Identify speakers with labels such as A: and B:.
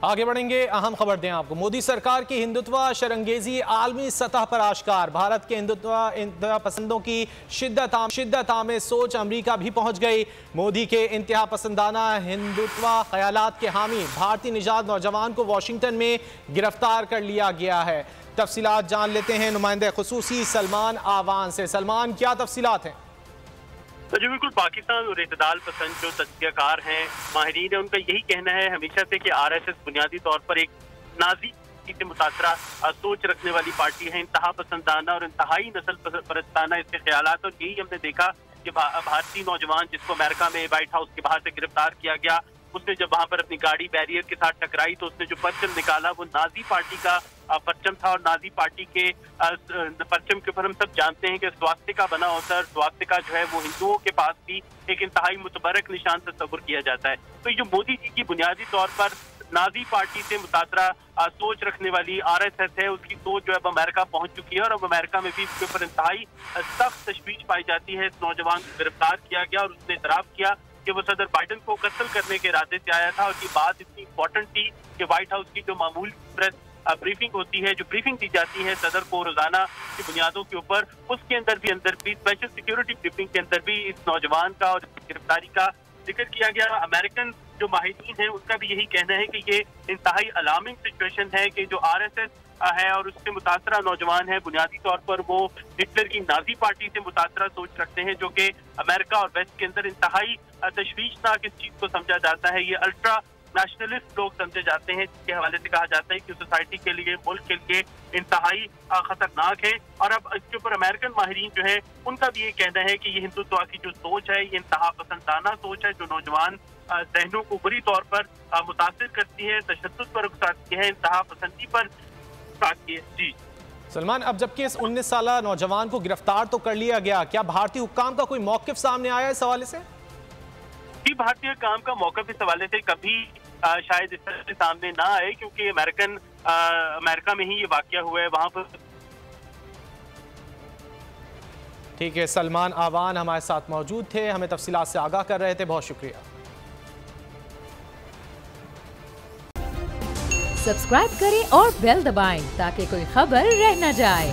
A: आगे बढ़ेंगे। अहम खबर दें आपको, मोदी सरकार की हिंदुत्व शरंगेजी आलमी सतह पर आश्कार। भारत के हिंदुत्व पसंदों की शिद्दत आमेज सोच अमेरिका भी पहुंच गई। मोदी के इंतहा पसंदाना हिंदुत्व ख्यालात के हामी भारतीय निजात नौजवान को वाशिंगटन में गिरफ्तार कर लिया गया है। तफसीलात जान लेते हैं नुमाइंदे खुसूसी सलमान आवान से। सलमान, क्या तफसीलात हैं?
B: तो जो बिल्कुल पाकिस्तान और इतदाल पसंद जो तज्जियाकार हैं, माहिरीन है, उनका यही कहना है हमेशा से कि आरएसएस बुनियादी तौर पर एक नाजी से मुतासरा सोच रखने वाली पार्टी है। इंतहा पसंदाना और इंतहाई नस्ल परस्ताना इसके ख्यालात, और यही हमने देखा कि भारतीय नौजवान जिसको अमेरिका में व्हाइट हाउस के बाहर से गिरफ्तार किया गया, उसने जब वहां पर अपनी गाड़ी बैरियर के साथ टकराई तो उसने जो परचम निकाला वो नाजी पार्टी का परचम था। और नाजी पार्टी के परचम के ऊपर हम सब जानते हैं कि स्वास्तिका बना होता है। स्वास्तिका जो है वो हिंदुओं के पास भी एक इंतहाई मुतबरक निशान तस्वुर किया जाता है। तो ये मोदी जी की बुनियादी तौर पर नाजी पार्टी से मुतासरा सोच रखने वाली आरएसएस है, उसकी सोच जो है अब अमेरिका पहुंच चुकी है और अब अमेरिका में भी इसके ऊपर इंतहाई सख्त तशवीश पाई जाती है। इस नौजवान को गिरफ्तार किया गया और उसने इतराफ किया कि वो सदर बाइडन को कत्ल करने के इरादे से आया था। और ये बात इतनी इंपॉर्टेंट थी कि व्हाइट हाउस की जो मामूल प्रेस ब्रीफिंग होती है, जो ब्रीफिंग दी जाती है सदर को रोजाना की बुनियादों के ऊपर, उसके अंदर भी स्पेशल सिक्योरिटी ब्रीफिंग के अंदर भी इस नौजवान का और गिरफ्तारी का जिक्र किया गया। अमेरिकन जो माहिरीन है उनका भी यही कहना है कि ये इंतहाई अलार्मिंग सिचुएशन है कि जो आरएसएस है और उससे मुतासरा नौजवान है, बुनियादी तौर पर वो हिटलर की नाजी पार्टी से मुतासरा सोच रखते हैं, जो कि अमेरिका और वेस्ट के अंदर इंतहाई तशवीशनाक इस चीज को समझा जाता है। ये अल्ट्रा नेशनलिस्ट लोग समझे जाते हैं, जिसके हवाले से कहा जाता है कि सोसाइटी के लिए, मुल्क के लिए इंतहाई खतरनाक है। और अब इसके ऊपर अमेरिकन माहिरीन जो है उनका भी ये कहना है कि ये हिंदुत्व की जो सोच है, ये इंतहा पसंदाना सोच है जो नौजवान जहनों को बुरी तौर पर मुतासिर करती है, तशद्दुद पर उकसाती है, इंतहा पसंदी पर उकसाती है। जी
A: सलमान, अब जबकि इस 19 साल नौजवान को गिरफ्तार तो कर लिया गया, क्या भारतीय हुक्काम का कोई मौक़िफ़ सामने आया इस हवाले से?
B: जी, भारतीय हुक्काम का मौक़िफ़ इस हवाले से कभी शायद इस तरह से सामने ना आए, क्योंकि अमेरिका में ही ये वाकया हुआ है, वहां पर।
A: ठीक है, सलमान आवान हमारे साथ मौजूद थे, हमें तफसीलात से आगाह कर रहे थे, बहुत शुक्रिया।
C: सब्सक्राइब करें और बेल दबाएं ताकि कोई खबर रह न जाए।